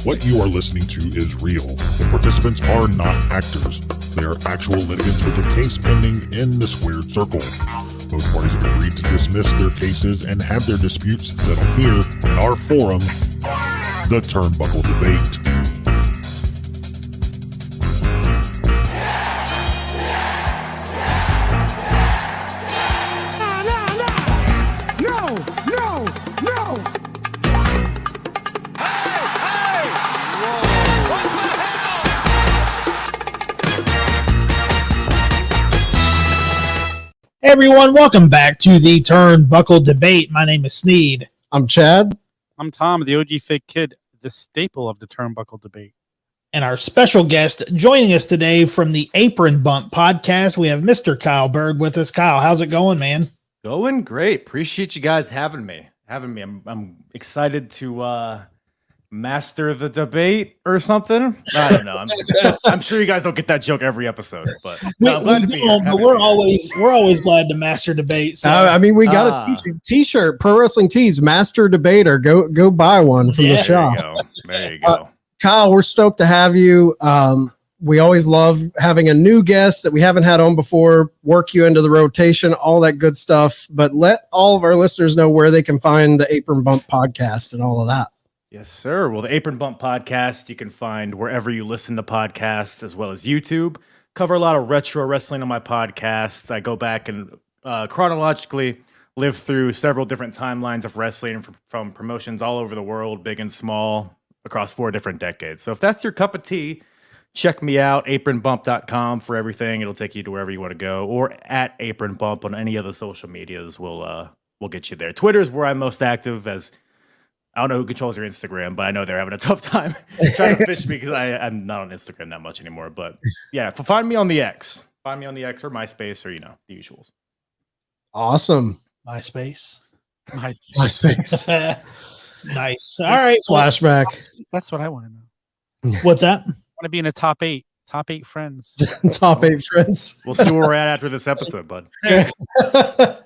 What you are listening to is real. The participants are not actors. They are actual litigants with a case pending in the squared circle. Both parties have agreed to dismiss their cases and have their disputes settled here in our forum, the Turnbuckle Debate. Hey everyone, welcome back to the Turnbuckle Debate. My name is Sneed. I'm Chad. I'm Tom, the OG Fake Kid, the staple of the Turnbuckle Debate. And our special guest joining us today from the APRON Bump Podcast, we have Mr. Kyle Byrd with us. Kyle, how's it going, man? Going great. Appreciate you guys having me. I'm excited to master the debate or something. I don't know. I'm sure you guys don't get that joke every episode, but no, I'm glad to be here. But we're always glad to master debate. So. I mean, we got a t-shirt, Pro Wrestling Tees, Master Debater. Go buy one from the shop. There you go. Kyle, we're stoked to have you. We always love having a new guest that we haven't had on before, work you into the rotation, all that good stuff. But let all of our listeners know where they can find the APRON Bump Podcast and all of that. Yes, sir. Well, the APRON Bump Podcast, you can find wherever you listen to podcasts, as well as YouTube. Cover a lot of retro wrestling on my podcast. I go back and chronologically live through several different timelines of wrestling from promotions all over the world, big and small, across 4 different decades. So if that's your cup of tea, check me out, apronbump.com for everything. It'll take you to wherever you want to go, or at APRON Bump on any of the social medias. We'll get you there. Twitter is where I'm most active, as I don't know who controls your Instagram, but I know they're having a tough time trying to fish me because I'm not on Instagram that much anymore. But yeah, find me on the X. Find me on the X or MySpace or, the usuals. Awesome. MySpace. Nice. All right. Flashback. That's what I want to know. What's that? I want to be in a top 8 friends. Top 8 friends. We'll see where we're at after this episode, bud. All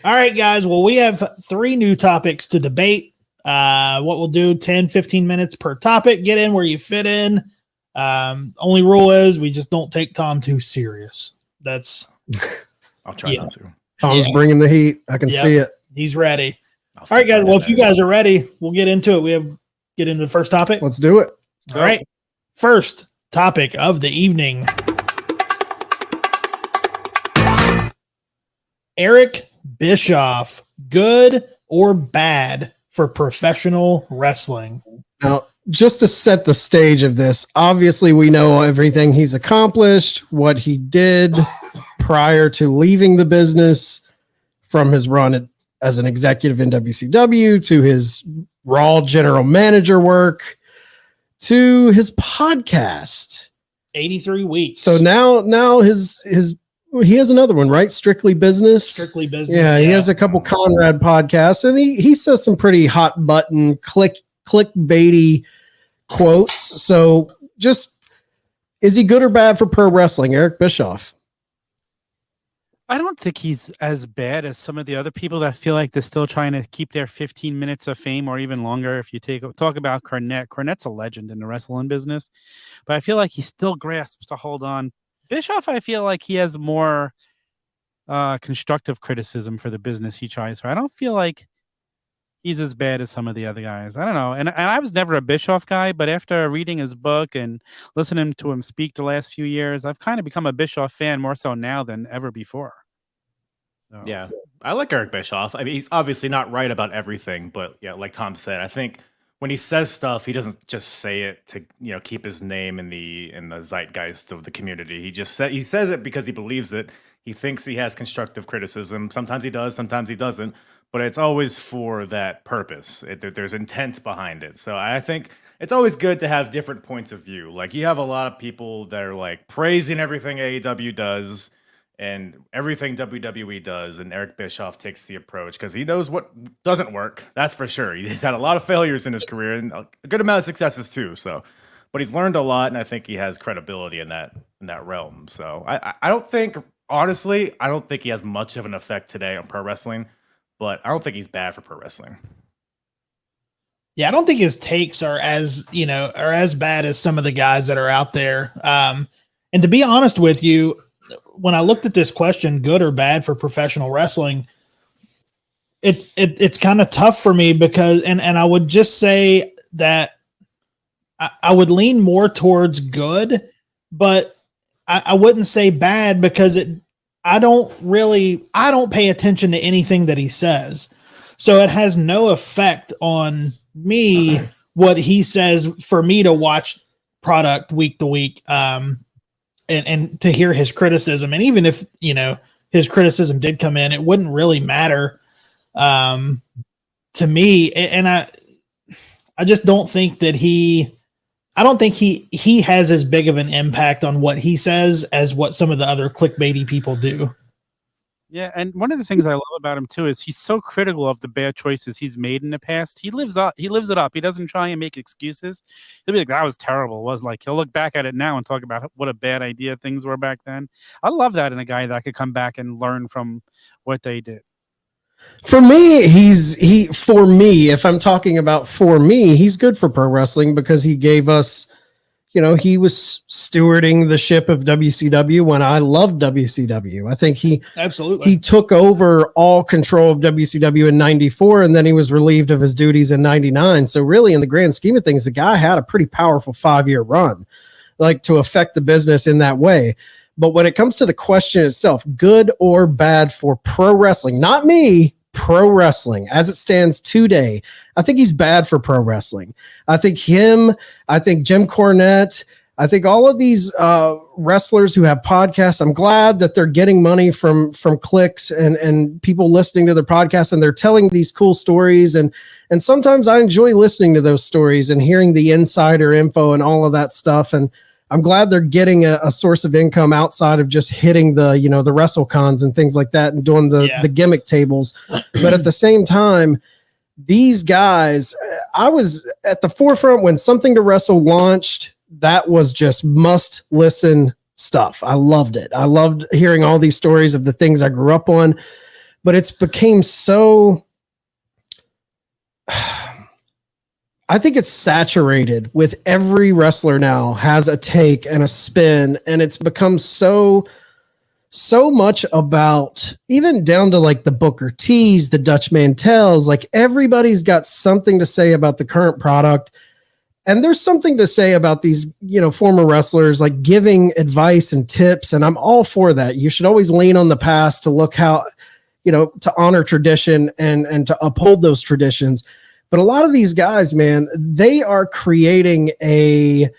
right, guys. Well, we have 3 new topics to debate. What we'll do, 10, 15 minutes per topic. Get in where you fit in. Only rule is we just don't take Tom too serious. That's I'll try not to. Tom's bringing the heat. I can see it. He's ready. All right, guys. Well, if you guys are ready, we'll get into it. Get into the first topic. Let's do it. All right. First topic of the evening. Eric Bischoff, good or bad for professional wrestling? Now, just to set the stage of this, obviously we know everything he's accomplished, what he did prior to leaving the business, from his run as an executive in WCW to his Raw general manager work to his podcast. 83 weeks. So now his he has another one, right? Strictly Business. Strictly Business. Yeah, he has a couple Conrad podcasts, and he says some pretty hot button clickbaity quotes. So just, is he good or bad for pro wrestling, Eric Bischoff? I don't think he's as bad as some of the other people that feel like they're still trying to keep their 15 minutes of fame or even longer. If you talk about Cornette's a legend in the wrestling business, but I feel like he still grasps to hold on. Bischoff, I feel like he has more constructive criticism for the business he tries for. I don't feel like he's as bad as some of the other guys. I don't know. And I was never a Bischoff guy, but after reading his book and listening to him speak the last few years, I've kind of become a Bischoff fan more so now than ever before. So. Yeah, I like Eric Bischoff. I mean, he's obviously not right about everything, but yeah, like Tom said, I think when he says stuff, he doesn't just say it to keep his name in the zeitgeist of the community. He says it because he believes it. He thinks he has constructive criticism. Sometimes he does, sometimes he doesn't, but it's always for that purpose. There's intent behind it. So I think it's always good to have different points of view. Like, you have a lot of people that are like praising everything AEW does and everything WWE does, and Eric Bischoff takes the approach because he knows what doesn't work. That's for sure. He's had a lot of failures in his career and a good amount of successes too. So, but he's learned a lot, and I think he has credibility in that realm. So I don't think, honestly, I don't think he has much of an effect today on pro wrestling, but I don't think he's bad for pro wrestling. Yeah, I don't think his takes are as bad as some of the guys that are out there. And to be honest with you, when I looked at this question, good or bad for professional wrestling, it's kind of tough for me because, and I would just say that I would lean more towards good, but I wouldn't say bad because I don't pay attention to anything that he says. So it has no effect on me what he says for me to watch product week to week and to hear his criticism. And even if, his criticism did come in, it wouldn't really matter to me. And I just don't think that he has as big of an impact on what he says as what some of the other clickbaity people do. Yeah, and one of the things I love about him too is he's so critical of the bad choices he's made in the past. He lives it up. He doesn't try and make excuses. He'll be like, "That was terrible." It was like he'll look back at it now and talk about what a bad idea things were back then. I love that in a guy that could come back and learn from what they did. For me, if I'm talking about for me, he's good for pro wrestling because he gave us, he was stewarding the ship of WCW when I loved WCW. I think he took over all control of WCW in 94, and then he was relieved of his duties in 99. So really, in the grand scheme of things, the guy had a pretty powerful 5-year run, like to affect the business in that way. But when it comes to the question itself, good or bad for pro wrestling, not me, pro wrestling as it stands today, I think he's bad for pro wrestling. I think Jim Cornette, I think all of these wrestlers who have podcasts, I'm glad that they're getting money from clicks and people listening to their podcasts, and they're telling these cool stories. And sometimes I enjoy listening to those stories and hearing the insider info and all of that stuff. And I'm glad they're getting a source of income outside of just hitting the WrestleCons and things like that and doing the gimmick tables. But at the same time, these guys, I was at the forefront when Something to Wrestle launched. That was just must listen stuff. I loved it. I loved hearing all these stories of the things I grew up on, but it's became so, I think it's saturated with every wrestler now has a take and a spin, and it's become so much about, even down to like the Booker T's, the Dutch Mantels, like everybody's got something to say about the current product. And there's something to say about these, former wrestlers, like giving advice and tips. And I'm all for that. You should always lean on the past to look how, to honor tradition and to uphold those traditions. But a lot of these guys, man, they are creating an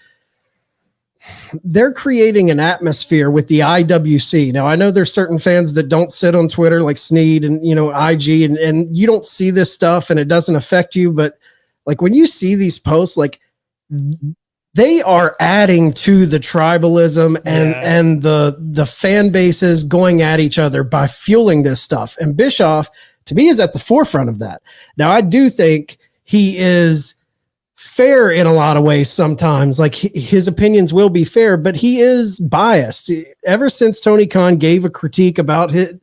atmosphere with the IWC. Now, I know there's certain fans that don't sit on Twitter like Sneed and, IG, and you don't see this stuff and it doesn't affect you. But like when you see these posts, like they are adding to the tribalism and the fan bases going at each other by fueling this stuff. And Bischoff, to me, is at the forefront of that. Now, I do think he is fair in a lot of ways sometimes. Like his opinions will be fair, but he is biased. Ever since Tony Khan gave a critique about his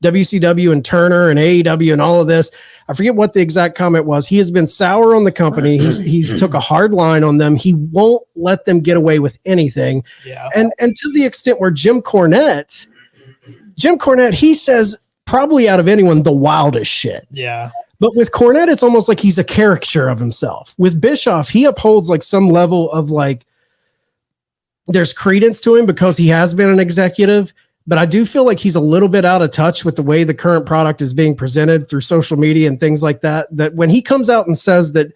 WCW and Turner and AEW and all of this, I forget what the exact comment was. He has been sour on the company. He's took a hard line on them. He won't let them get away with anything. Yeah. And to the extent where Jim Cornette, he says probably out of anyone the wildest shit. Yeah. But with Cornette, it's almost like he's a caricature of himself. With Bischoff, he upholds like some level of like, there's credence to him because he has been an executive. But I do feel like he's a little bit out of touch with the way the current product is being presented through social media and things like that. That when he comes out and says that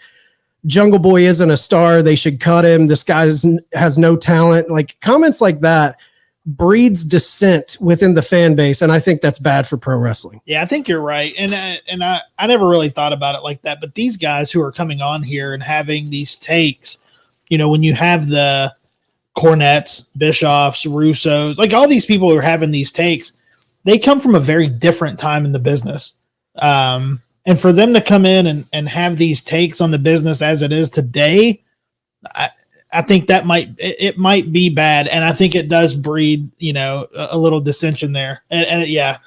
Jungle Boy isn't a star, they should cut him, this guy has no talent, like comments like that breeds dissent within the fan base, and I think that's bad for pro wrestling. Yeah, I think you're right, and I never really thought about it like that. But these guys who are coming on here and having these takes, when you have the Cornettes, Bischoffs, Russos, like all these people who are having these takes, they come from a very different time in the business, and for them to come in and have these takes on the business as it is today, I think that might be bad, and I think it does breed, a little dissension there. And yeah,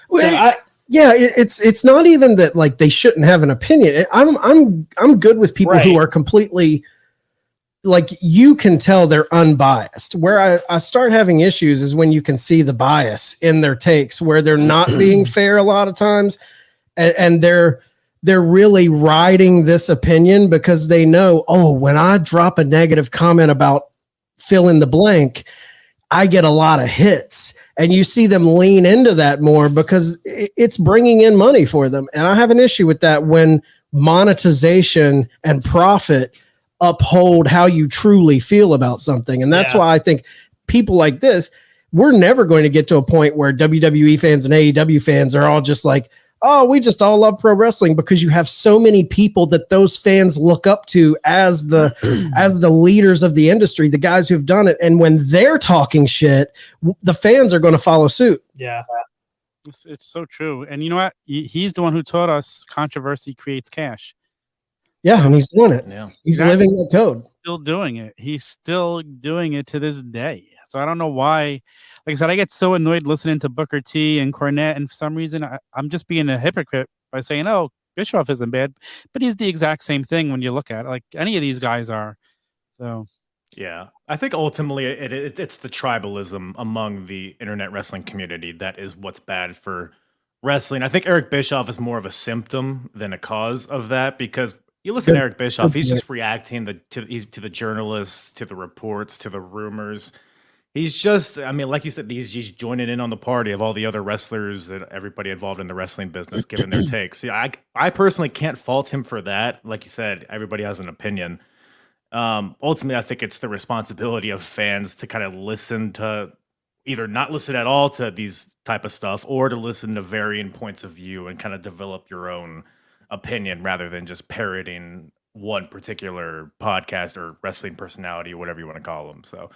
Yeah, it's not even that like they shouldn't have an opinion. I'm good with people who are completely like, you can tell they're unbiased. Where I start having issues is when you can see the bias in their takes, where they're not being fair a lot of times, and they're really riding this opinion because they know, oh, when I drop a negative comment about fill in the blank, I get a lot of hits. And you see them lean into that more because it's bringing in money for them. And I have an issue with that when monetization and profit uphold how you truly feel about something. And that's why I think people like this, we're never going to get to a point where WWE fans and AEW fans are all just like, oh, we just all love pro wrestling, because you have so many people that those fans look up to as the leaders of the industry, the guys who've done it. And when they're talking shit, the fans are going to follow suit. Yeah. It's so true. And you know what? He's the one who taught us controversy creates cash. Yeah, and he's doing it. Yeah. He's living the code. Still doing it. He's still doing it to this day. So I don't know why. Like I said, I get so annoyed listening to Booker T and Cornette, and for some reason, I'm just being a hypocrite by saying, "Oh, Bischoff isn't bad," but he's the exact same thing when you look at it. Like any of these guys are. So, yeah, I think ultimately it's the tribalism among the internet wrestling community that is what's bad for wrestling. I think Eric Bischoff is more of a symptom than a cause of that, because you listen to Eric Bischoff, he's just reacting to the journalists, to the reports, to the rumors. He's just, I mean, like you said, he's joining in on the party of all the other wrestlers and everybody involved in the wrestling business giving their takes. See, I personally can't fault him for that. Like you said, everybody has an opinion. Ultimately, I think it's the responsibility of fans to kind of listen to, either not listen at all to these type of stuff, or to listen to varying points of view and kind of develop your own opinion rather than just parroting one particular podcast or wrestling personality or whatever you want to call them. So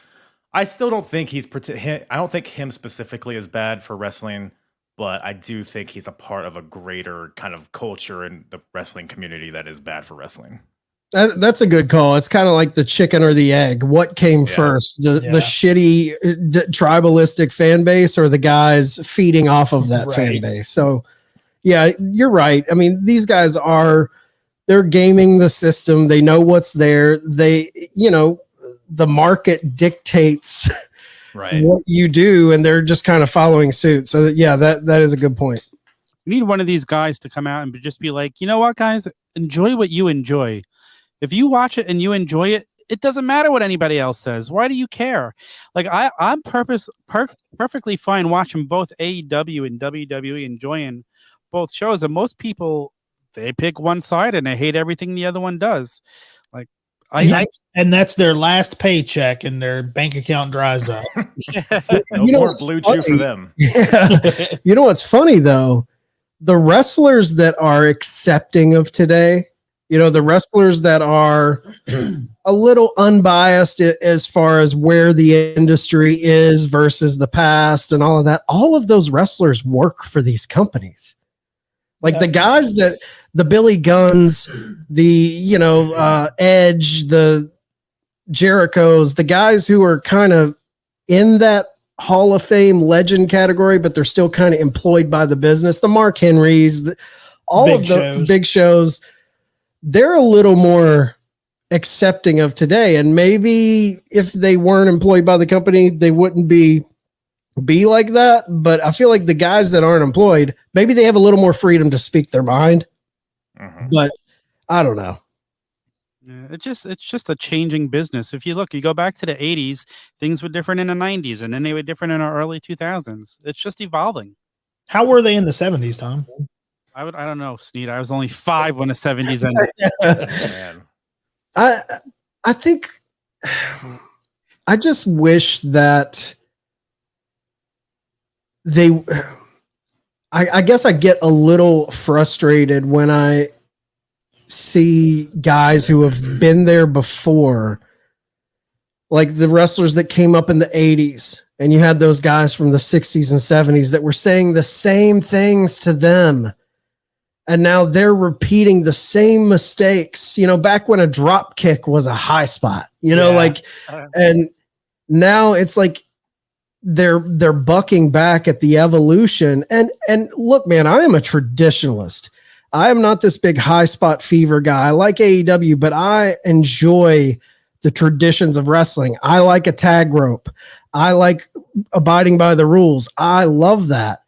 I still don't think I don't think him specifically is bad for wrestling, but I do think he's a part of a greater kind of culture in the wrestling community that is bad for wrestling. That's a good call. It's kind of like the chicken or the egg. What came first, the shitty tribalistic fan base, or the guys feeding off of that fan base? So yeah, you're right. I mean, these guys they're gaming the system. They know what's there. The market dictates what you do, and they're just kind of following suit. So that is a good point. You need one of these guys to come out and just be like, you know what, guys, enjoy what you enjoy. If you watch it and you enjoy it, it doesn't matter what anybody else says. Why do you care? Like I'm perfectly fine watching both AEW and WWE, enjoying both shows. And most people, they pick one side and they hate everything the other one does. Like and that's their last paycheck, and their bank account dries up. No more Blue Chew for them. Yeah. You know what's funny though? The wrestlers that are accepting of today, the wrestlers that are a little unbiased as far as where the industry is versus the past and all of that, all of those wrestlers work for these companies. Like the guys that the Billy Guns, the, Edge, the Jerichos, the guys who are kind of in that Hall of Fame legend category, but they're still kind of employed by the business, the Mark Henrys, all of the big shows, they're a little more accepting of today. And maybe if they weren't employed by the company, they wouldn't be like that. But I feel like the guys that aren't employed, maybe they have a little more freedom to speak their mind. But I don't know. Yeah, it's just a changing business. If you go back to the 80s, things were different in the 90s, and then they were different in the early 2000s. It's just evolving. How were they in the 70s, Tom? I don't know, Sneed. I was only 5 when the 70s ended. Man. I think I just wish that I guess I get a little frustrated when I see guys who have been there before, like the wrestlers that came up in the 80s, and you had those guys from the 60s and 70s that were saying the same things to them. And now they're repeating the same mistakes, back when a drop kick was a high spot, and now it's like they're bucking back at the evolution. And look, man, I am a traditionalist. I am not this big high spot fever guy. I like AEW, but I enjoy the traditions of wrestling. I like a tag rope. I like abiding by the rules. I love that.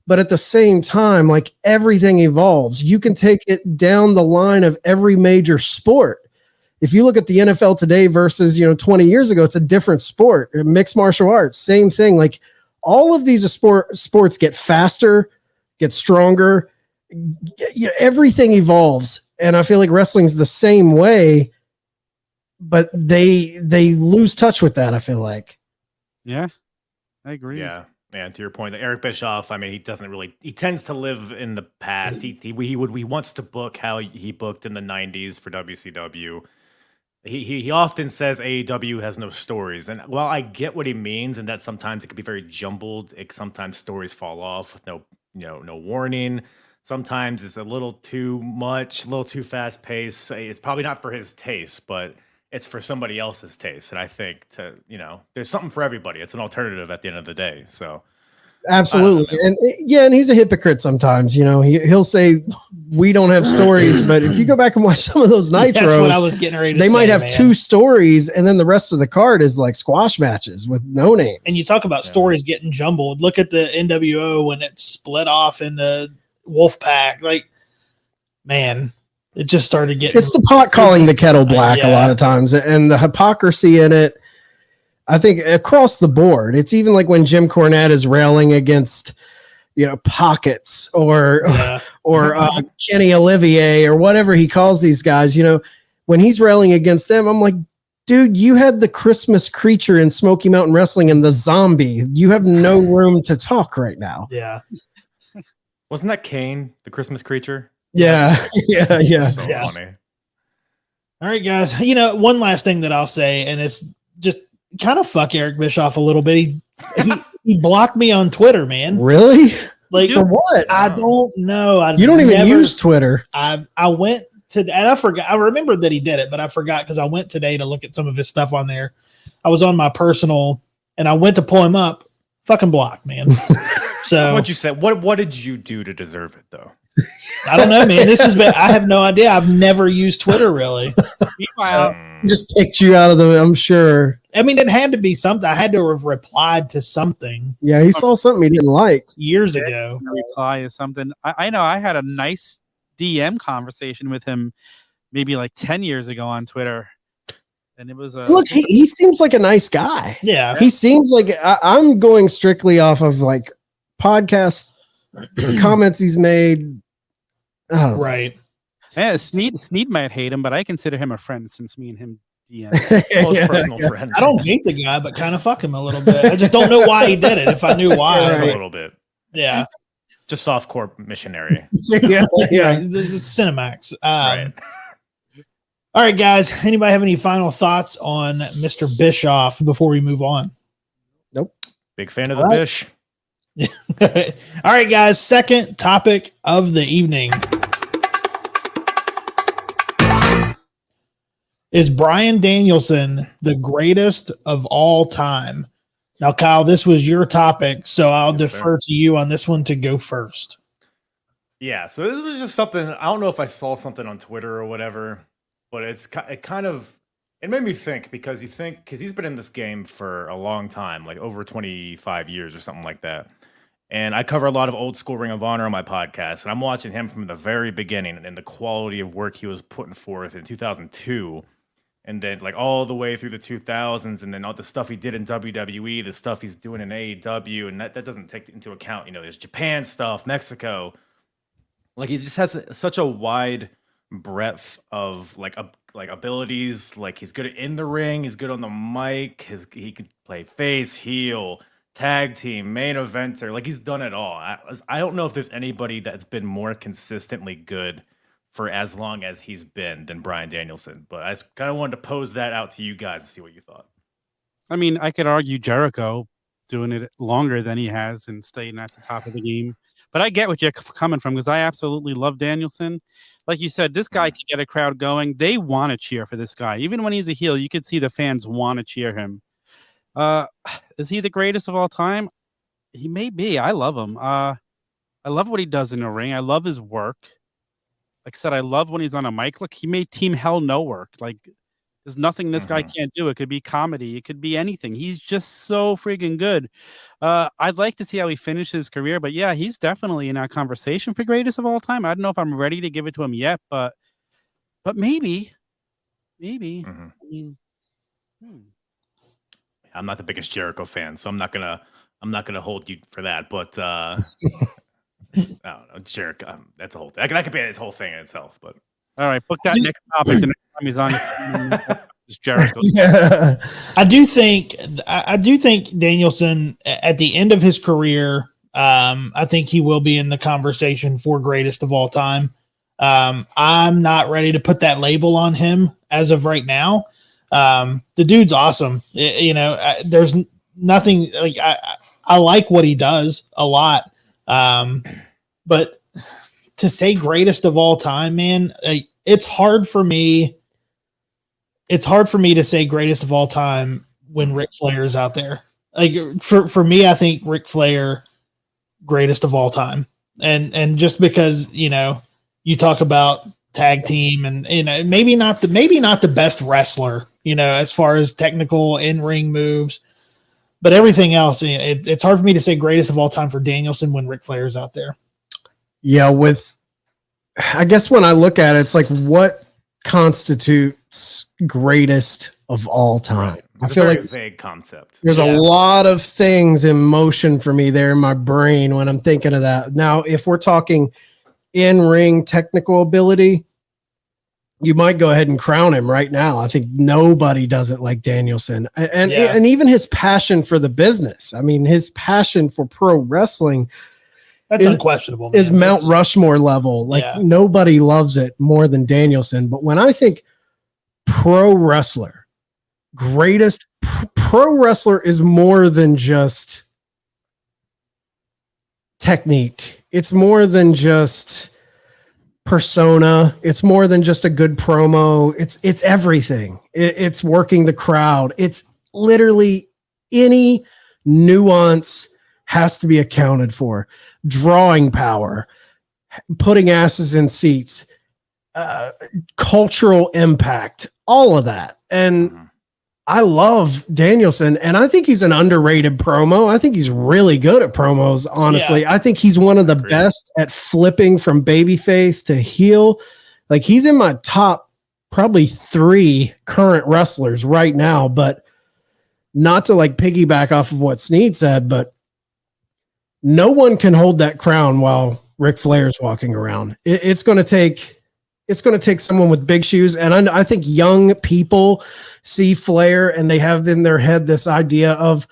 But at the same time, like, everything evolves. You can take it down the line of every major sport. If you look at the NFL today versus, 20 years ago, it's a different sport. Mixed martial arts, same thing. Like, all of these sports get faster, get stronger. Everything evolves. And I feel like wrestling's the same way, but they lose touch with that, I feel like. Yeah, I agree. Yeah. Man, to your point, Eric Bischoff, I mean, he tends to live in the past. He wants to book how he booked in the 90s for WCW. He often says AEW has no stories. And while I get what he means, and that sometimes it can be very jumbled, sometimes stories fall off with no warning. Sometimes it's a little too much, a little too fast paced. It's probably not for his taste, but it's for somebody else's taste. And I think there's something for everybody. It's an alternative at the end of the day. So absolutely. And he's a hypocrite sometimes. He'll say we don't have stories, but if you go back and watch some of those Nitros, that's what I was getting ready to they say, might have man. 2 stories, and then the rest of the card is like squash matches with no names. And you talk about stories getting jumbled. Look at the NWO when it split off in the Wolfpack. Like, man, it just started getting. It's the pot calling the kettle black a lot of times, and the hypocrisy in it. I think across the board, it's even like when Jim Cornette is railing against, Pockets or Kenny Olivier or whatever he calls these guys. When he's railing against them, I'm like, dude, you had the Christmas creature in Smoky Mountain Wrestling and the zombie. You have no room to talk right now. Yeah. Wasn't that Kane, the Christmas creature? Yeah. Yeah. So funny. All right, guys. One last thing that I'll say, and it's just kind of fuck Eric Bischoff a little bit. He blocked me on Twitter, man. Really? Like, for what? I don't know. You don't even use Twitter. I went to, and I forgot. I remembered that he did it, but I forgot because I went today to look at some of his stuff on there. I was on my personal, and I went to pull him up. Fucking blocked, man. So what'd you say? What did you do to deserve it, though? I don't know, man. I have no idea. I've never used Twitter really. Just picked you out of I'm sure. I mean, it had to be something. I had to have replied to something. Yeah, he saw something he didn't like years ago. Reply is something. I know I had a nice DM conversation with him maybe like 10 years ago on Twitter. And it was look, he seems like a nice guy. Yeah. He seems like I'm going strictly off of like podcast comments he's made. I don't know. Right. Yeah, Sneed might hate him, but I consider him a friend since me and him DM. Most personal friend. I don't hate the guy, but kind of fuck him a little bit. I just don't know why he did it. If I knew why. Just a little bit. Yeah. Just softcore missionary. Yeah. It's Cinemax. Right. All right, guys. Anybody have any final thoughts on Mr. Bischoff before we move on? Nope. Big fan of the Bish. All right, guys. Second topic of the evening is Bryan Danielson the greatest of all time? Now, Kyle, this was your topic, so I'll defer to you on this one to go first. Yeah, so this was just something, I don't know if I saw something on Twitter or whatever, but it made me think because he's been in this game for a long time, like over 25 years or something like that. And I cover a lot of old school Ring of Honor on my podcast, and I'm watching him from the very beginning and the quality of work he was putting forth in 2002. And then like all the way through the 2000s, and then all the stuff he did in WWE, the stuff he's doing in AEW, and that doesn't take into account, there's Japan stuff, Mexico. Like he just has such a wide breadth of like abilities. Like he's good in the ring, he's good on the mic, he can play face, heel, tag team, main eventer. Like he's done it all. I don't know if there's anybody that's been more consistently good for as long as he's been than Bryan Danielson. But I kind of wanted to pose that out to you guys and see what you thought. I mean, I could argue Jericho doing it longer than he has and staying at the top of the game. But I get what you're coming from because I absolutely love Danielson. Like you said, this guy can get a crowd going. They want to cheer for this guy. Even when he's a heel, you could see the fans want to cheer him. Is he the greatest of all time? He may be. I love him. I love what he does in the ring. I love his work. Like I said, I love when he's on a mic. Look, he made Team Hell no work. Like, there's nothing this guy can't do. It could be comedy. It could be anything. He's just so freaking good. I'd like to see how he finishes his career, but yeah, he's definitely in our conversation for greatest of all time. I don't know if I'm ready to give it to him yet, but maybe. I mean, I'm not the biggest Jericho fan, so I'm not gonna hold you for that. But I don't know, Jericho. That's a whole thing. That could be its whole thing in itself. But all right, book that next topic the next time he's on. It's Jericho. Yeah. I do think Danielson at the end of his career, I think he will be in the conversation for greatest of all time. I'm not ready to put that label on him as of right now. The dude's awesome. There's nothing like I like what he does a lot. But to say greatest of all time, man, it's hard for me. It's hard for me to say greatest of all time when Ric Flair is out there. Like for me, I think Ric Flair greatest of all time. And just because, you talk about tag team and, maybe not the best wrestler, as far as technical in-ring moves, but everything else, it's hard for me to say greatest of all time for Danielson when Ric Flair is out there. Yeah. I guess when I look at it, it's like, what constitutes greatest of all time? Right. I feel like a vague concept. There's a lot of things in motion for me there in my brain when I'm thinking of that. Now, if we're talking in-ring technical ability, you might go ahead and crown him right now. I think nobody does it like Danielson. And even his passion for the business. I mean, his passion for pro wrestling that's unquestionable. Is Mount Rushmore level. Like nobody loves it more than Danielson. But when I think pro wrestler, greatest pro wrestler is more than just technique. It's more than just persona. It's more than just a good promo. It's everything. It's working the crowd. It's literally any nuance has to be accounted for. Drawing power, putting asses in seats, cultural impact, all of that. And I love Danielson, and I think he's an underrated promo. I think he's really good at promos, honestly. I think he's one of the best at flipping from babyface to heel. Like, he's in my top probably 3 current wrestlers right now, but not to like piggyback off of what Sneed said, but no one can hold that crown while Ric Flair's walking around. It's going to take someone with big shoes. And I think young people see Flair and they have in their head this idea of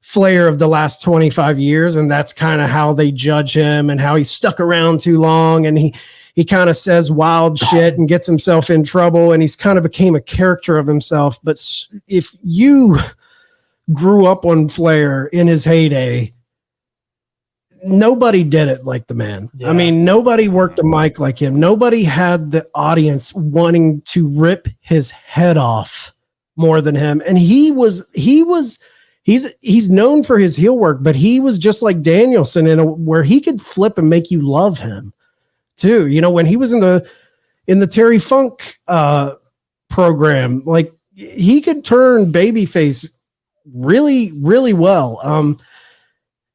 Flair of the last 25 years. And that's kind of how they judge him and how he's stuck around too long. And he kind of says wild shit and gets himself in trouble. And he's kind of became a character of himself. But if you grew up on Flair in his heyday, nobody did it like the man. Yeah. I mean, nobody worked a mic like him. Nobody had the audience wanting to rip his head off more than him. And he's known for his heel work, but he was just like Danielson where he could flip and make you love him too. When he was in the Terry Funk program, like he could turn babyface really, really well.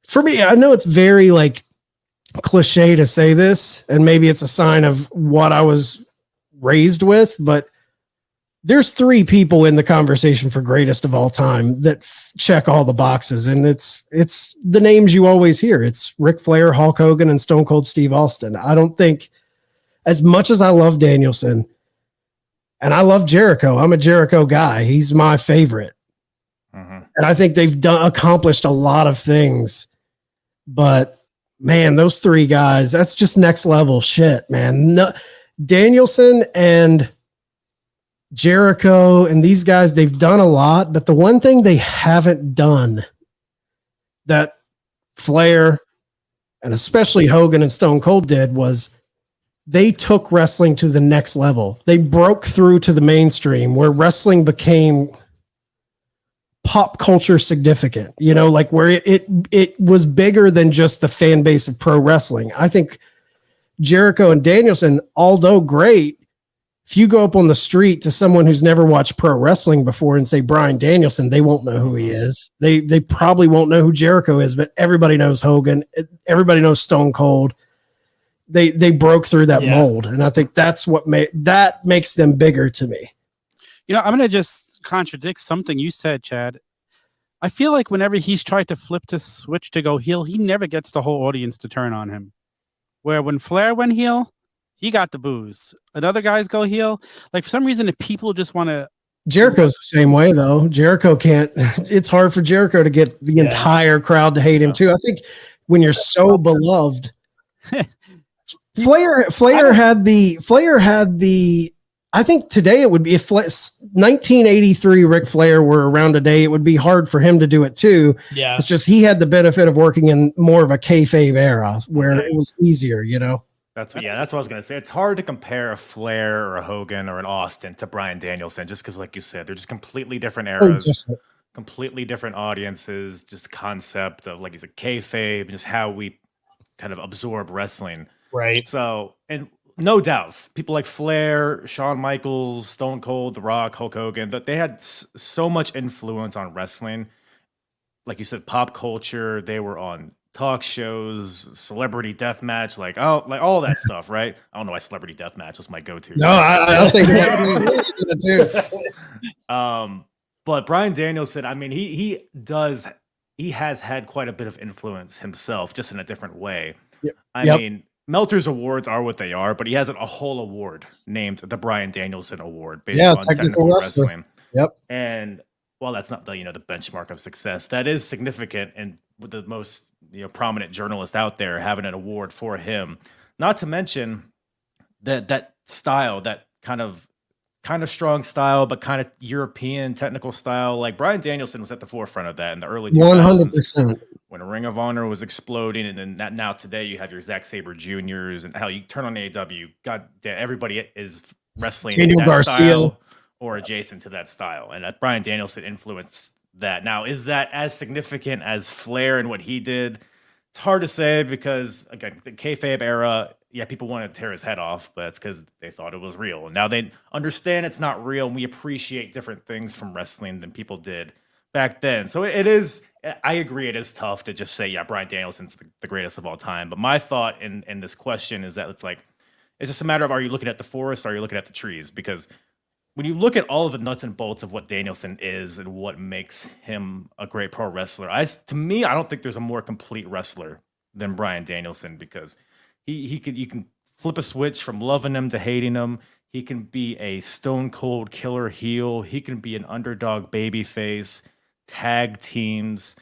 For me, I know it's very like cliche to say this, and maybe it's a sign of what I was raised with, but there's 3 people in the conversation for greatest of all time that check all the boxes. And it's the names you always hear. It's Ric Flair, Hulk Hogan, and Stone Cold Steve Austin. I don't think, as much as I love Danielson and I love Jericho, I'm a Jericho guy. He's my favorite. And I think they've accomplished a lot of things. But man, those 3 guys, that's just next level shit, man. No, Danielson and Jericho and these guys, they've done a lot, but the one thing they haven't done that Flair and especially Hogan and Stone Cold did was they took wrestling to the next level. They broke through to the mainstream where wrestling became pop culture significant, you know, like where it was bigger than just the fan base of pro wrestling. I think Jericho and Danielson, although great, if you go up on the street to someone who's never watched pro wrestling before and say Bryan Danielson, they won't know who he is. They probably won't know who Jericho is, but everybody knows Hogan. Everybody knows Stone Cold. They broke through that mold, and I think that's what makes them bigger to me. You know, I'm going to just contradict something you said, Chad. I feel like whenever he's tried to flip the switch to go heel, he never gets the whole audience to turn on him. Where when Flair went heel, he got the boos. And other guys go heel. Like, for some reason, the people just want to. Jericho's the same way, though. Jericho can't. It's hard for Jericho to get the entire crowd to hate him, too. I think when you're so beloved. Flair had the. I think today it would be if 1983 Ric Flair were around today, it would be hard for him to do it too. Yeah, it's just he had the benefit of working in more of a kayfabe era where it was easier, you know. That's what I was gonna say. It's hard to compare a Flair or a Hogan or an Austin to Bryan Danielson, just because, like you said, they're just completely different eras, completely different audiences, just concept of, like you said, kayfabe, and just how we kind of absorb wrestling. Right. So, and no doubt, people like Flair, Shawn Michaels, Stone Cold, The Rock, Hulk Hogan, that they had so much influence on wrestling. Like you said, pop culture. They were on talk shows, celebrity deathmatch, like all that stuff, right? I don't know why celebrity deathmatch was my go-to. No, I don't think that too. But Bryan Danielson, I mean, he has had quite a bit of influence himself, just in a different way. I mean, Meltzer's awards are what they are, but he has a whole award named the Bryan Danielson Award based on technical wrestling. Yep. And while that's not the benchmark of success, that is significant, and with the most prominent journalist out there having an award for him. Not to mention that style, that kind of strong style, but kind of European technical style. Like Bryan Danielson was at the forefront of that in the early 2000s. 100%. When Ring of Honor was exploding, and then now today you have your Zack Sabre Juniors, and hell, you turn on AEW, God damn, everybody is wrestling in that style or adjacent to that style, and that Bryan Danielson influenced that. Now, is that as significant as Flair and what he did? It's hard to say because, again, the kayfabe era, people want to tear his head off, but it's because they thought it was real. And now they understand it's not real, and we appreciate different things from wrestling than people did back then. So it is, I agree, it is tough to just say, Bryan Danielson's the greatest of all time. But my thought in this question is that it's just a matter of, are you looking at the forest or are you looking at the trees? Because when you look at all of the nuts and bolts of what Danielson is and what makes him a great pro wrestler, to me, I don't think there's a more complete wrestler than Bryan Danielson, because you can flip a switch from loving him to hating him. He can be a stone cold killer heel. He can be an underdog babyface, tag teams,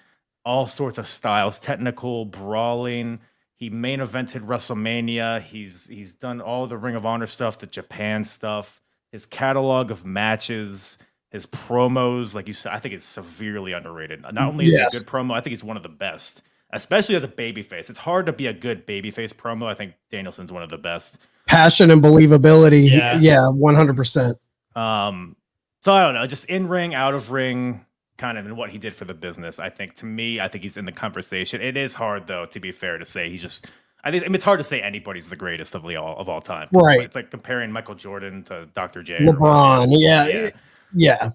all sorts of styles, technical, brawling. He main evented WrestleMania. He's done all the Ring of Honor stuff, the Japan stuff. His catalog of matches, his promos, like you said, I think is severely underrated. Not only is he a good promo, I think he's one of the best, especially as a babyface. It's hard to be a good babyface promo. I think Danielson's one of the best. Passion and believability. Yeah, 100%. So I don't know, just in ring, out of ring, kind of in what he did for the business. I think he's in the conversation. It is hard, though, to be fair, to say it's hard to say anybody's the greatest of all time. Right. It's like comparing Michael Jordan to Dr. J. LeBron. Yeah.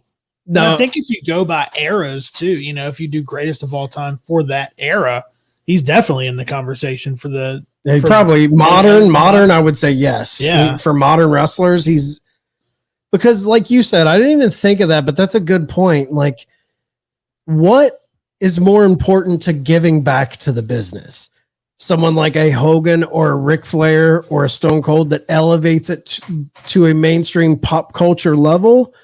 No, I think if you go by eras too, if you do greatest of all time for that era, he's definitely in the conversation for the. Probably modern. I would say yes. Yeah. For modern wrestlers, because like you said, I didn't even think of that, but that's a good point. Like, what is more important to giving back to the business? Someone like a Hogan or a Ric Flair or a Stone Cold that elevates it to a mainstream pop culture level?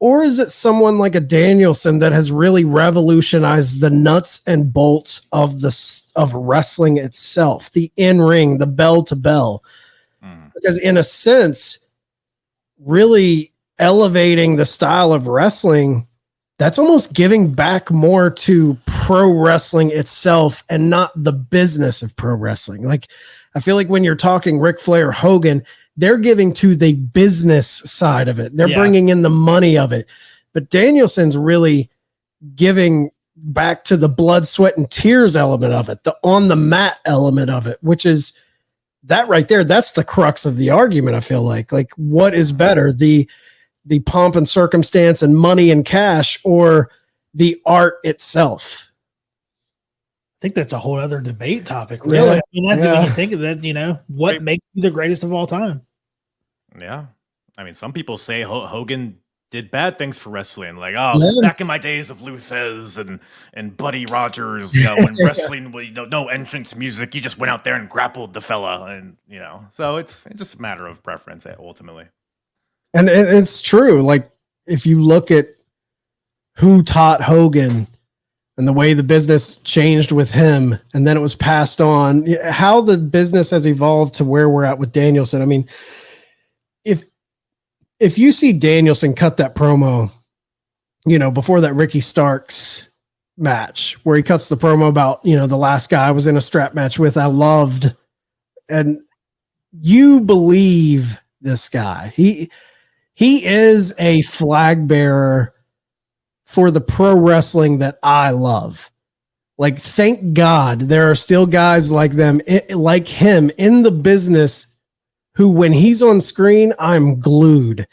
Or is it someone like a Danielson that has really revolutionized the nuts and bolts of wrestling itself, the in-ring, the bell to bell? Because in a sense, really elevating the style of wrestling, that's almost giving back more to pro wrestling itself and not the business of pro wrestling. Like, I feel like when you're talking Ric Flair, Hogan, they're giving to the business side of it. They're bringing in the money of it. But Danielson's really giving back to the blood, sweat, and tears element of it, the on the mat element of it, which is that right there. That's the crux of the argument. I feel like what is better, the pomp and circumstance and money and cash, or the art itself? I think that's a whole other debate topic, really. Yeah. I mean, that's when you think of that, what makes you the greatest of all time? Yeah. I mean, some people say Hogan did bad things for wrestling. Like, back in my days of Lou Thez and Buddy Rogers, when wrestling was, no entrance music, you just went out there and grappled the fella. And, so it's just a matter of preference ultimately. And it's true. Like, if you look at who taught Hogan and the way the business changed with him, and then it was passed on, how the business has evolved to where we're at with Danielson. I mean, if you see Danielson cut that promo, before that Ricky Starks match, where he cuts the promo about, the last guy I was in a strap match with, I loved, and you believe this guy. He is a flag bearer for the pro wrestling that I love. Like, thank God there are still guys like him in the business who, when he's on screen, I'm glued,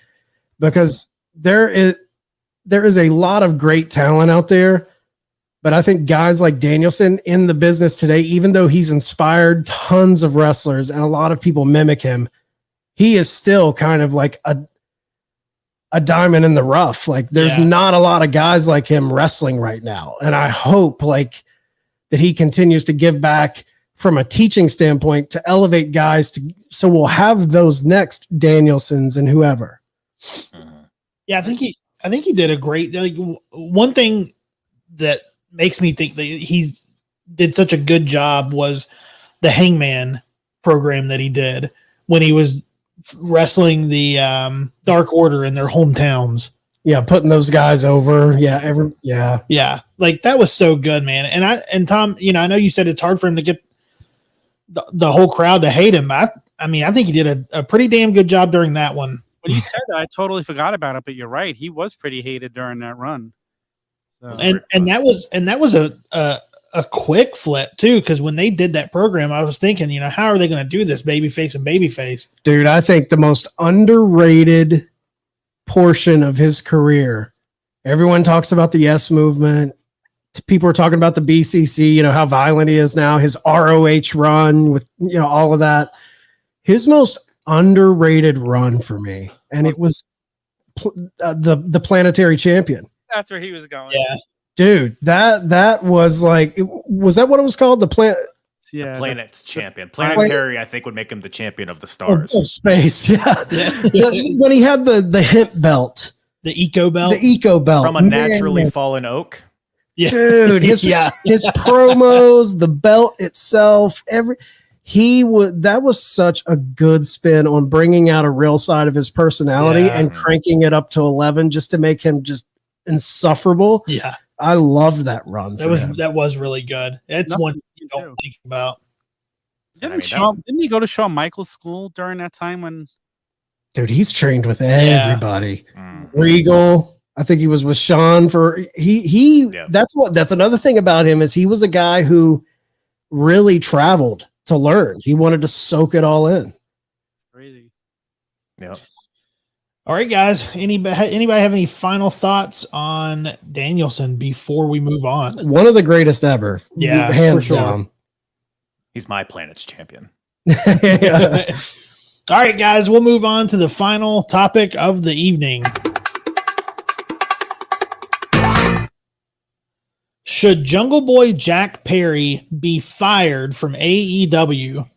because there is a lot of great talent out there. But I think guys like Danielson in the business today, even though he's inspired tons of wrestlers and a lot of people mimic him, he is still kind of like a diamond in the rough. Like, there's not a lot of guys like him wrestling right now. And I hope that he continues to give back from a teaching standpoint to elevate guys so we'll have those next Danielsons and whoever. Yeah, I think he did a great, one thing that makes me think that he did such a good job was the Hangman program that he did when he was wrestling the Dark Order in their hometowns. Yeah, putting those guys over. Yeah, like, that was so good, man. And Tom, I know you said it's hard for him to get the whole crowd to hate him. I mean, I think he did a pretty damn good job during that one. When you said that, I totally forgot about it, but you're right. He was pretty hated during that run. So. And that was a quick flip too, because when they did that program, I was thinking, how are they going to do this, babyface and babyface? Dude, I think the most underrated portion of his career, everyone talks about the Yes Movement. People are talking about the BCC, how violent he is now, his ROH run with, all of that. His most underrated run for me, and it was the planetary champion. That's where he was going. Yeah, dude, that was like, was that what it was called? The planet's champion. Planetary, I think, would make him the champion of the stars. Of space, yeah. When he had the hip belt, the eco belt from a naturally fallen oak. Yeah. Dude, his promos, the belt itself, that was such a good spin on bringing out a real side of his personality and cranking it up to 11 just to make him just insufferable. Yeah. I loved that run. That was really good. It's one you don't think about. Didn't he go to Shawn Michaels' school during that time when? Dude, he's trained with everybody. Regal. I think he was with Shawn for that's another thing about him, is he was a guy who really traveled to learn. He wanted to soak it all in. Crazy. Yeah. All right, guys. Anybody have any final thoughts on Danielson before we move on? One of the greatest ever. Yeah, hands for sure. down. He's my planet's champion. All right, guys. We'll move on to the final topic of the evening. Should Jungle Boy Jack Perry be fired from AEW?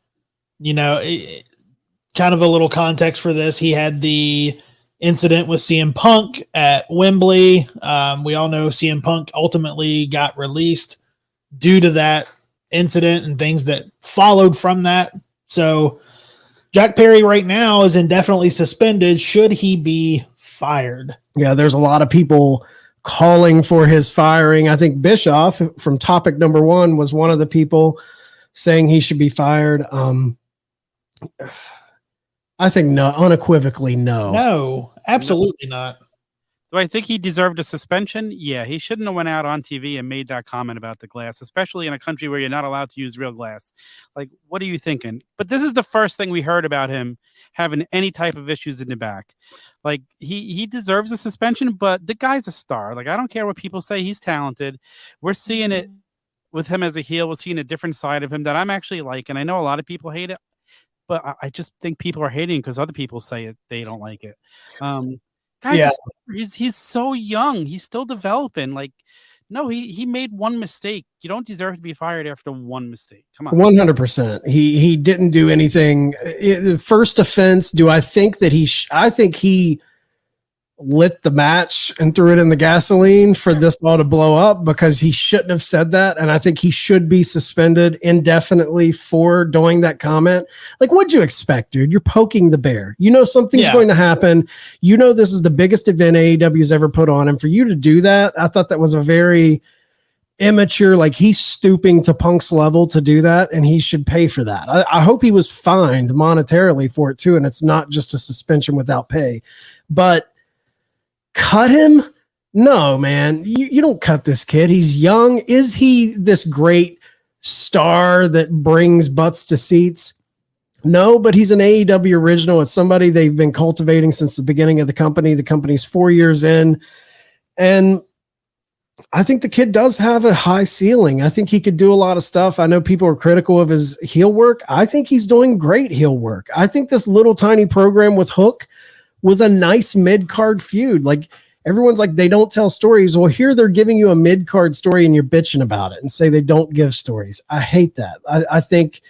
Kind of a little context for this. He had the incident with CM Punk at Wembley. We all know CM Punk ultimately got released due to that incident and things that followed from that. So Jack Perry right now is indefinitely suspended. Should he be fired? Yeah, there's a lot of people calling for his firing. I think Bischoff from topic number 1 was one of the people saying he should be fired. I think no, unequivocally no. No, absolutely not. Do I think he deserved a suspension? Yeah, he shouldn't have went out on TV and made that comment about the glass, especially in a country where you're not allowed to use real glass. Like, what are you thinking? But this is the first thing we heard about him having any type of issues in the back. Like, he deserves a suspension, but the guy's a star. Like, I don't care what people say. He's talented. We're seeing it with him as a heel. We're seeing a different side of him that I'm actually like, and I know a lot of people hate it, but I just think people are hating because other people say it. They don't like it. Guys, Yeah. he's so young. He's still developing. Like, no, he made one mistake. You don't deserve to be fired after one mistake. Come on. 100%. He didn't do anything. The first offense, do I think that I think he lit the match and threw it in the gasoline for this all to blow up, because he shouldn't have said that. And I think he should be suspended indefinitely for doing that comment. Like, what'd you expect, dude? You're poking the bear. You know something's going to happen. You know this is the biggest event AEW's ever put on. And for you to do that, I thought that was a very immature, like, he's stooping to Punk's level to do that, and he should pay for that. I hope he was fined monetarily for it too, and it's not just a suspension without pay. But cut him? No, man. You don't cut this kid. He's young. Is he this great star that brings butts to seats? No, but he's an AEW original. It's somebody they've been cultivating since the beginning of the company. The company's 4 years in. And I think the kid does have a high ceiling. I think he could do a lot of stuff. I know people are critical of his heel work. I think he's doing great heel work. I think this little tiny program with Hook was a nice mid-card feud. Like, everyone's like, they don't tell stories. Well, here they're giving you a mid-card story and you're bitching about it and say they don't give stories. I hate that. I think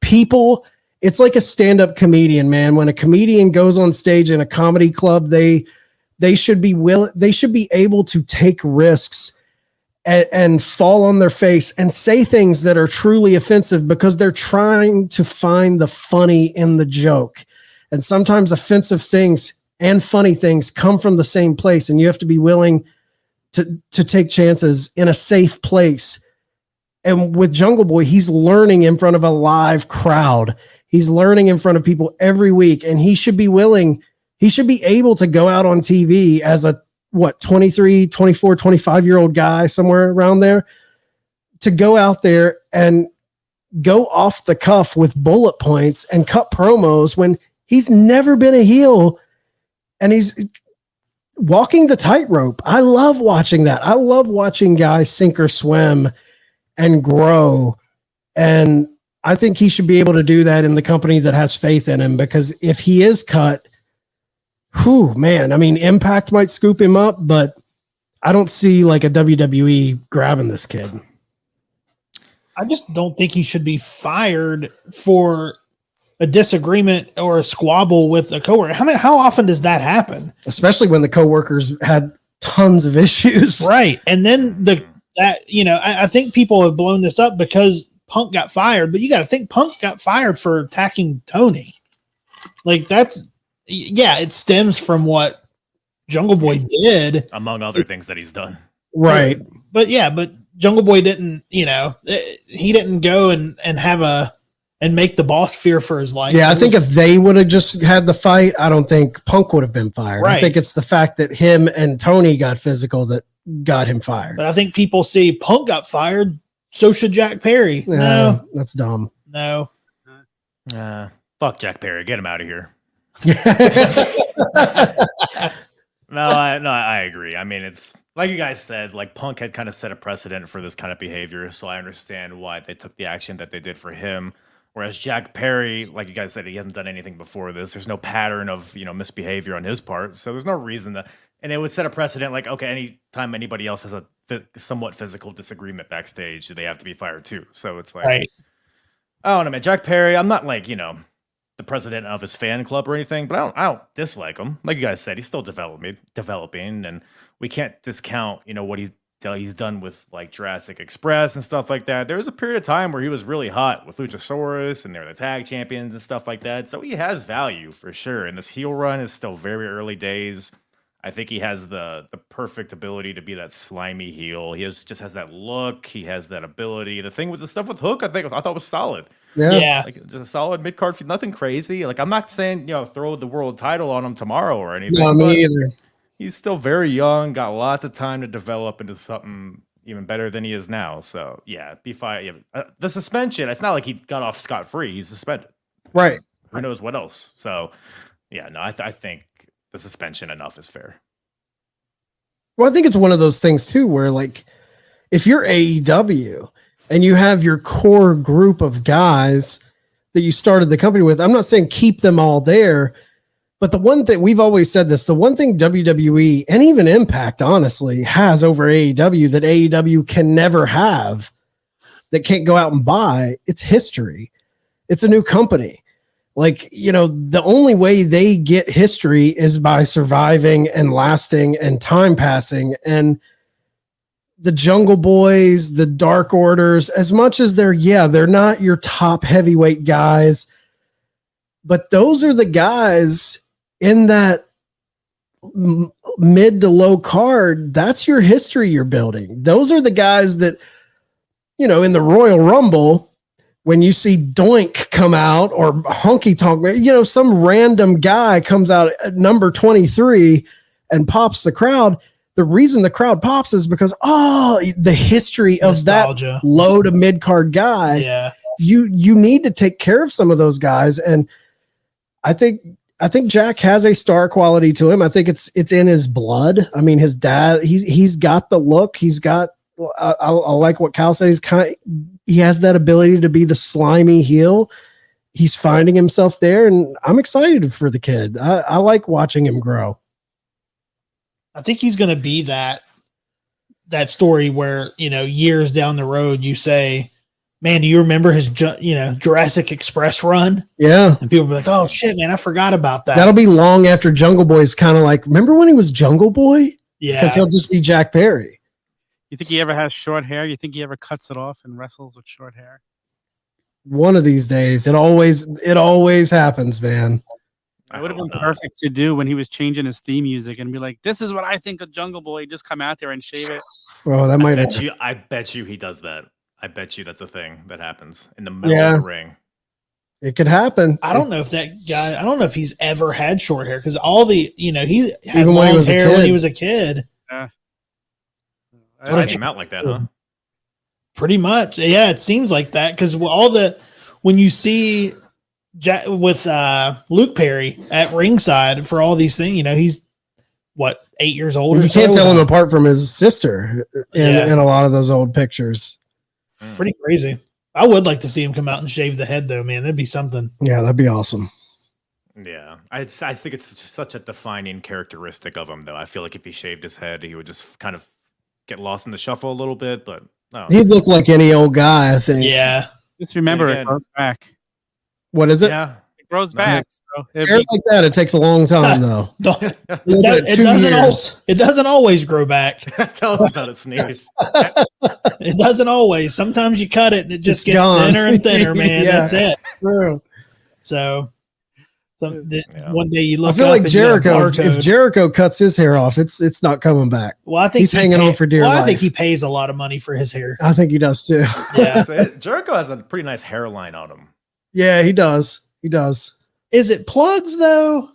people, it's like a stand-up comedian, man. When a comedian goes on stage in a comedy club, they should be able to take risks and fall on their face and say things that are truly offensive, because they're trying to find the funny in the joke. And sometimes offensive things and funny things come from the same place, and you have to be willing to take chances in a safe place. And with Jungle Boy, he's learning in front of a live crowd. He's learning in front of people every week, and he should be able to go out on TV as a 23, 24, 25-year-old guy, somewhere around there, to go out there and go off the cuff with bullet points and cut promos when he's never been a heel, and he's walking the tightrope. I love watching that. I love watching guys sink or swim and grow. And I think he should be able to do that in the company that has faith in him, because if he is cut, man, I mean, Impact might scoop him up, but I don't see like a WWE grabbing this kid. I just don't think he should be fired for a disagreement or a squabble with a coworker. How often does that happen? Especially when the coworkers had tons of issues. Right. And then I think people have blown this up because Punk got fired, but you got to think Punk got fired for attacking Tony. Like, it stems from what Jungle Boy did, among other things that he's done. Right. But Jungle Boy didn't, he didn't go and have and make the boss fear for his life. Yeah, I think if they would have just had the fight, I don't think Punk would have been fired. Right. I think it's the fact that him and Tony got physical that got him fired. But I think people see Punk got fired, so should Jack Perry. No, that's dumb. No. Fuck Jack Perry. Get him out of here. No, I agree. I mean, it's like you guys said, like, Punk had kind of set a precedent for this kind of behavior, so I understand why they took the action that they did for him. Whereas Jack Perry, like you guys said, he hasn't done anything before this. There's no pattern of, misbehavior on his part. So there's no reason and it would set a precedent, like, okay, anytime anybody else has a somewhat physical disagreement backstage, they have to be fired too. So it's like, right. I don't know, man. Jack Perry, I'm not like, the president of his fan club or anything, but I don't dislike him. Like you guys said, he's still developing, and we can't discount, what he's done with like Jurassic Express and stuff like that. There was a period of time where he was really hot with Luchasaurus, and they're the tag champions and stuff like that. So he has value for sure. And this heel run is still very early days. I think he has the perfect ability to be that slimy heel. He just has that look. He has that ability. The thing with the stuff with Hook, I thought was solid. Yeah. Like, just a solid mid-card feud, nothing crazy. Like, I'm not saying, throw the world title on him tomorrow or anything. No, me either. he's still very young, got lots of time to develop into something even better than he is now. So yeah, be fine. Yeah. The suspension, it's not like he got off scot-free. He's suspended. Right. Who knows what else? So yeah, no, I think the suspension enough is fair. Well, I think it's one of those things too, where like, if you're AEW and you have your core group of guys that you started the company with, I'm not saying keep them all there, but the one thing we've always said this, the one thing WWE and even Impact honestly has over AEW that AEW can never have, that can't go out and buy, it's history. It's a new company. Like, you know, the only way they get history is by surviving and lasting and time passing. And the Jungle Boys, the Dark Orders, as much as they're not your top heavyweight guys, but those are the guys in that mid to low card. That's your history you're building. Those are the guys that, you know, in the Royal Rumble, when you see Doink come out or Honky Tonk, you know, some random guy comes out at number 23 and pops the crowd. The reason the crowd pops is because, the history of Nostalgia. that low to mid card guy. Yeah. You need to take care of some of those guys. And I think Jack has a star quality to him. I think it's in his blood. I mean, his dad, he's got the look. He's got, I like what Kyle says. He has that ability to be the slimy heel. He's finding himself there, and I'm excited for the kid. I like watching him grow. I think he's going to be that story where, you know, years down the road, you say, man, do you remember his, Jurassic Express run? Yeah. And people be like, oh shit, man, I forgot about that. That'll be long after Jungle Boy's kind of like, remember when he was Jungle Boy? Yeah. Because he'll just be Jack Perry. You think he ever has short hair? You think he ever cuts it off and wrestles with short hair? One of these days. It always happens, man. It would have been perfect to do when he was changing his theme music and be like, this is what I think of Jungle Boy. Just come out there and shave it. Well, that might I bet you he does that. I bet you that's a thing that happens in the middle of the ring. It could happen. I don't know if that guy, I don't know if he's ever had short hair, because all the, he had Even when he long was a hair when kid. he was a kid. Yeah. Just came out like that, huh? Pretty much. Yeah, it seems like that, because when you see with Luke Perry at ringside for all these things, he's what, 8 years old? You can't tell him apart from his sister in a lot of those old pictures. Pretty crazy. I would like to see him come out and shave the head, though, man. That'd be something. Yeah, that'd be awesome. Yeah, I think it's just such a defining characteristic of him, though. I feel like if he shaved his head, he would just kind of get lost in the shuffle a little bit. But he'd look like any old guy, I think. Yeah. Just remember, it grows back. What is it? Yeah, it grows back. So hair like that, it takes a long time, though. It doesn't always grow back. Tell us about it, Sneeze. It doesn't always. Sometimes you cut it and it just gets gone. thinner and thinner, man. Yeah. That's it. True. So one day you look. I feel up like and you have Jericho. barcode. If Jericho cuts his hair off, it's not coming back. Well, I think he's hanging on for dear life. I think he pays a lot of money for his hair. I think he does too. Yeah. Jericho has a pretty nice hairline on him. Yeah, he does. He does. Is it plugs though?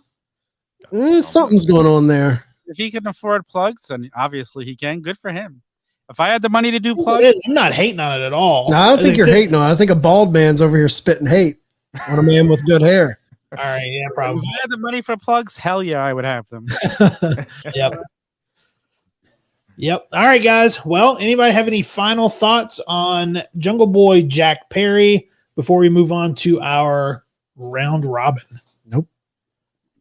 Something's going on there. If he can afford plugs, then obviously he can. Good for him. If I had the money to do plugs, I'm not hating on it at all. No, I don't think you're hating on it. I think a bald man's over here spitting hate on a man with good hair. All right, yeah, probably. If I had the money for plugs, hell yeah, I would have them. Yep. All right, guys. Well, anybody have any final thoughts on Jungle Boy Jack Perry before we move on to our round robin? Nope.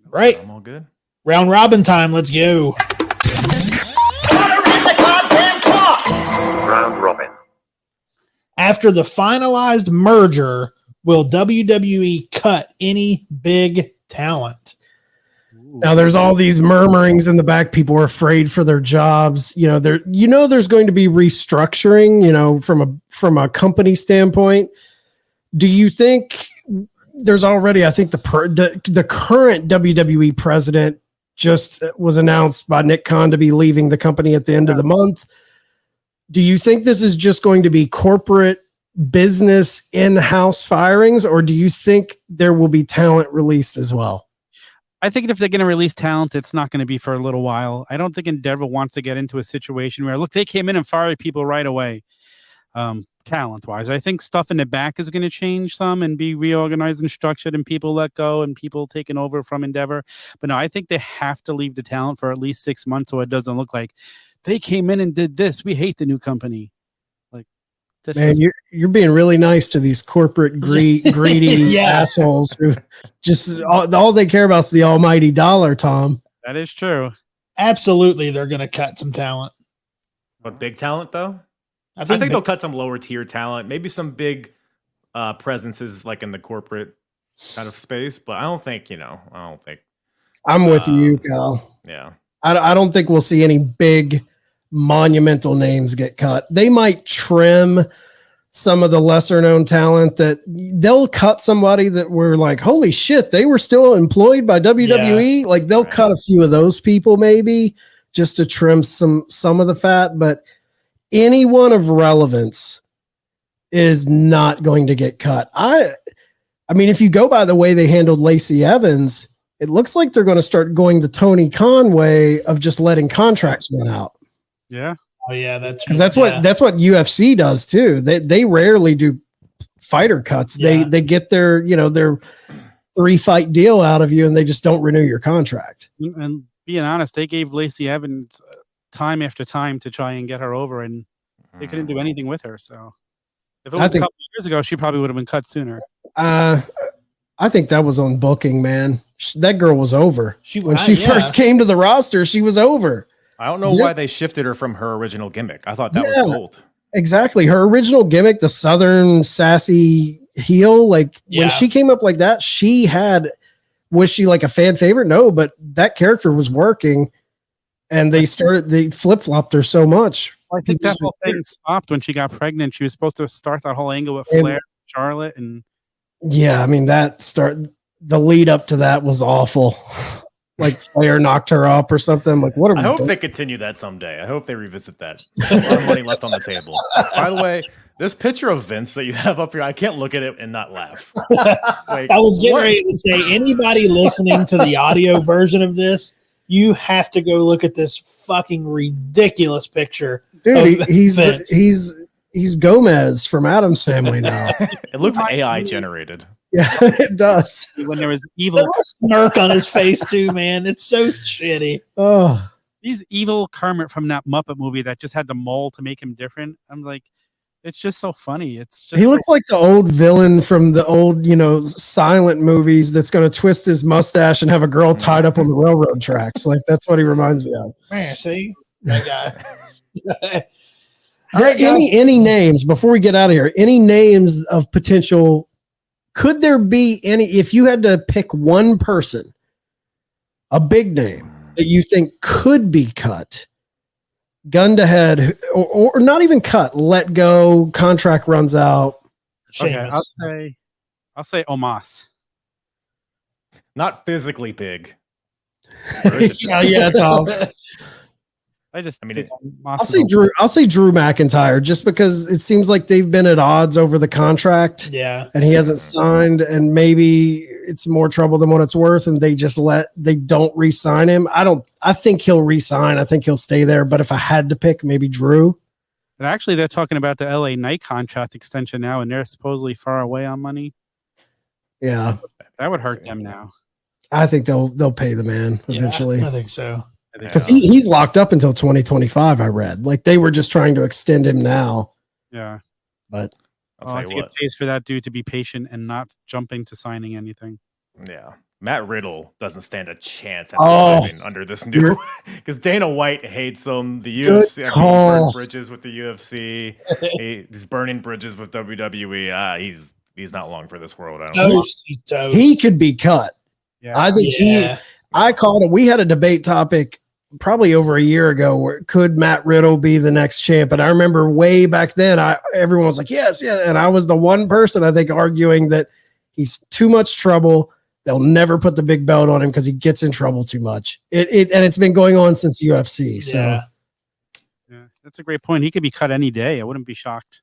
Right. I'm all good. Round robin time. Let's go. Round robin. After the finalized merger, will WWE cut any big talent? Now there's all these murmurings in the back. People are afraid for their jobs. There's going to be restructuring, from a company standpoint. Do you think there's already, I think the current WWE president just was announced by Nick Khan to be leaving the company at the end of the month. Do you think this is just going to be corporate business in-house firings, or do you think there will be talent released as well? I think if they're going to release talent, it's not going to be for a little while. I don't think Endeavor wants to get into a situation where, look, they came in and fired people right away, talent-wise. I think stuff in the back is going to change some and be reorganized and structured, and people let go and people taken over from Endeavor. But no, I think they have to leave the talent for at least 6 months so it doesn't look like they came in and did this. We hate the new company. Man, you're being really nice to these corporate greedy assholes who just all they care about is the almighty dollar, Tom. That is true. Absolutely, they're going to cut some talent. But big talent, though? I think they'll cut some lower tier talent, maybe some big presences like in the corporate kind of space. But I don't think. I'm with you, Kyle. Yeah. I don't think we'll see any big monumental names get cut. They might trim some of the lesser known talent that they'll cut somebody that we're like, holy shit, they were still employed by WWE. Yeah. Like they'll cut a few of those people maybe just to trim some of the fat, but anyone of relevance is not going to get cut. I mean, if you go by the way they handled Lacey Evans, it looks like they're going to start going the Tony Khan way of just letting contracts run out. Yeah. Oh yeah, that's what UFC does too. They rarely do fighter cuts. Yeah. They get their 3-fight deal out of you and they just don't renew your contract. And being honest, they gave Lacey Evans time after time to try and get her over, and they couldn't do anything with her. So if it was a couple of years ago, she probably would have been cut sooner. I think that was on booking, man. That girl was over. When she first came to the roster, she was over. I don't know why they shifted her from her original gimmick. I thought that was gold. Exactly. Her original gimmick, the Southern sassy heel, like when she came up like that, was she like a fan favorite? No, but that character was working and they flip-flopped her so much. I think that whole thing stopped when she got pregnant. She was supposed to start that whole angle with Flair and Charlotte. And yeah, I mean, the lead up to that was awful. Like Flair knocked her up or something. Like, what? I hope they continue that someday. I hope they revisit that. A lot of money left on the table. By the way, this picture of Vince that you have up here, I can't look at it and not laugh. Like, I was getting ready to say, anybody listening to the audio version of this, you have to go look at this fucking ridiculous picture. Dude, he's Gomez from Addams Family now. It looks AI generated. Yeah, it does. When there was evil smirk on his face too, man. It's so shitty. Oh, he's evil Kermit from that Muppet movie that just had the mole to make him different. I'm like, it's just so funny. It's just he looks like the old villain from the old, silent movies that's going to twist his mustache and have a girl tied up on the railroad tracks. Like that's what he reminds me of. Man, see that guy. Any names before we get out of here? Any names of potential? Could there be any, if you had to pick one person, a big name that you think could be cut, gun to head, or not even cut, let go, contract runs out? Okay, I'll say Omos. Not physically big. Yeah, Tom. I'll say Drew McIntyre just because it seems like they've been at odds over the contract. Yeah. And he hasn't signed, and maybe it's more trouble than what it's worth, and they don't re-sign him. I think he'll re-sign. I think he'll stay there. But if I had to pick, maybe Drew. And actually they're talking about the LA Knight contract extension now, and they're supposedly far away on money. Yeah. That would hurt them now. I think they'll pay the man eventually. Yeah, I think so. Because he's locked up until 2025, I read. Like they were just trying to extend him now. Yeah. But I think it pays for that dude to be patient and not jumping to signing anything. Yeah. Matt Riddle doesn't stand a chance under this new because Dana White hates him. The UFC burned bridges with the UFC. He's burning bridges with WWE. He's not long for this world. I don't know. He could be cut. Yeah. I think I called it. We had a debate topic probably over a year ago where could Matt Riddle be the next champ? And I remember way back then, everyone was like, yes. And I was the one person I think arguing that he's too much trouble. They'll never put the big belt on him because he gets in trouble too much. And it's been going on since UFC. So yeah, that's a great point. He could be cut any day. I wouldn't be shocked.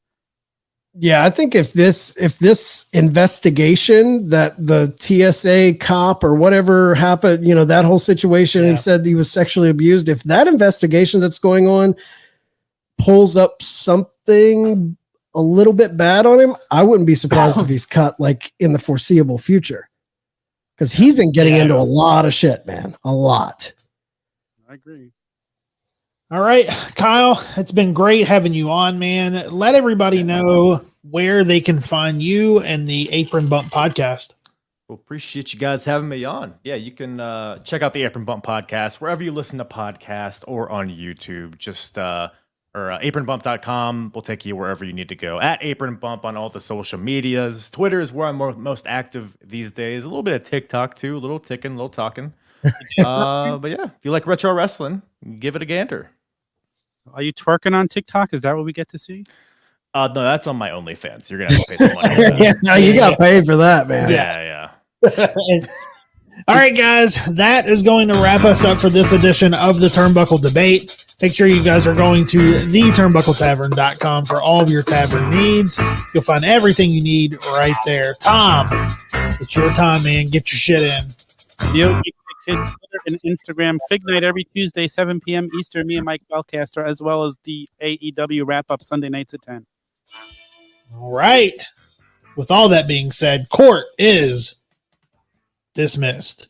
Yeah, I think if this investigation that the TSA cop or whatever happened, that whole situation, he said he was sexually abused. If that investigation that's going on pulls up something a little bit bad on him, I wouldn't be surprised if he's cut like in the foreseeable future. Because he's been getting into a lot of shit, man. A lot. I agree. All right, Kyle, it's been great having you on, man. Let everybody know where they can find you and the Apron Bump podcast. Well, appreciate you guys having me on. Yeah, you can check out the Apron Bump podcast wherever you listen to podcasts or on YouTube. Just or apronbump.com will take you wherever you need to go. At Apron Bump on all the social medias. Twitter is where I'm most active these days. A little bit of TikTok too. A little ticking, a little talking. But yeah, if you like retro wrestling, give it a gander. Are you twerking on TikTok? Is that what we get to see? No, that's on my OnlyFans. You're gonna have to pay some money. For that. Yeah, you got paid for that, man. Yeah. All right, guys, that is going to wrap us up for this edition of the Turnbuckle Debate. Make sure you guys are going to theturnbuckletavern.com for all of your tavern needs. You'll find everything you need right there. Tom, it's your time, man. Get your shit in. You can Twitter and Instagram Fig Night every Tuesday, 7 p.m. Eastern. Me and Mike Belcaster, as well as the AEW wrap-up Sunday nights at 10. All right. With all that being said, court is dismissed.